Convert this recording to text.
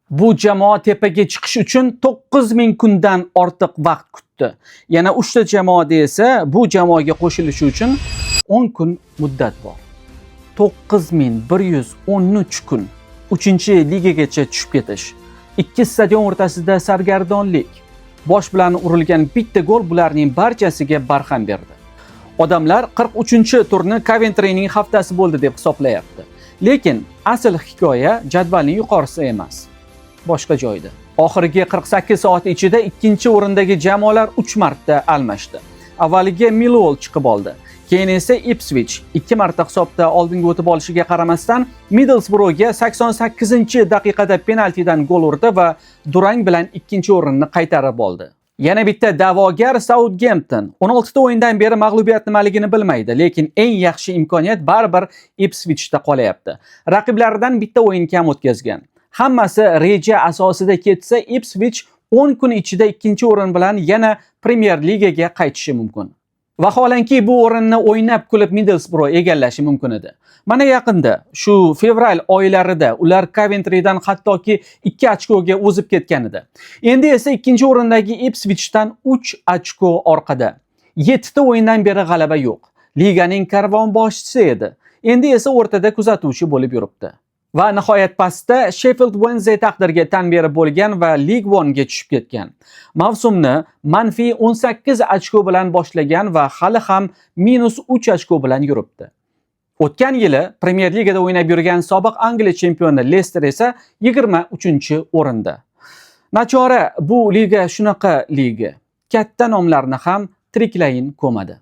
Bu jamoa tepaga chiqish uchun 9000 kundan ortiq vaqt kutdi. Yana 3 ta jamoada esa bu jamoaga qo'shilishi uchun 10 kun muddat bor. 9113 kun 3-ligagacha tushib ketish. Ikki stadion o'rtasida sargardonlik. Bosh bilan urilgan bitta gol bularning barchasiga barham berdi. Odamlar 43-turni Coventry'ning haftasi bo'ldi deb hisoblayapti. Lekin asl hikoya jadvalning yuqorisi emas. Boshqa joyda. Oxirgi 48 soat ichida ikkinchi o'rindagi jamoalar 3 marta almashdi. Avvaliga Millwall chiqib oldi. Keyin esa Ipswich 2 marta hisobda oldinga o'tib olishiga qaramasdan Middlesbroughga 88-daqiqada penaltidan gol urdi va durang bilan ikkinchi o'rinni qaytarib oldi. Yana bitta da'vogar Southampton 16 ta o'yindan beri mag'lubiyat nimaligini bilmaydi, lekin eng yaxshi imkoniyat baribir Ipswichda qolyapti. Raqiblaridan bitta o'yin kam o'tkazgan. Hammasi reja asosida ketsa, Ipswich 10 kun ichida ikkinchi o'rin bilan yana Premier Ligaga qaytishi mumkin. Vaholanki bu o'rinni o'ynab kulib Middlesbrough egallashi mumkin edi. Mana yaqinda, shu fevral oylarida ular Coventry'dan hattoki 2 ochkoga o'zib ketgan edi. Endi esa ikkinchi o'rindagi Ipswichdan 3 ochko orqada. 7 ta o'yindan beri g'alaba yo'q. Liganing karvonboshchisi edi. Endi esa o'rtada kuzatuvchi bo'lib yuribdi. Va nihoyat pastda Sheffield Wednesday taqdirga tan berib bo'lgan va League One'ga tushib ketgan. Mavsumni manfiy 18 ochko bilan boshlagan va hali ham minus 3 ochko bilan yuribdi. O'tgan yili Premier Ligada o'ynab yurgan sobiq Angliya chempioni Leicester esa 23-o'rinda. Nachora, bu liga shunaqa liga. Katta nomlarni ham tiriklayin ko'madi.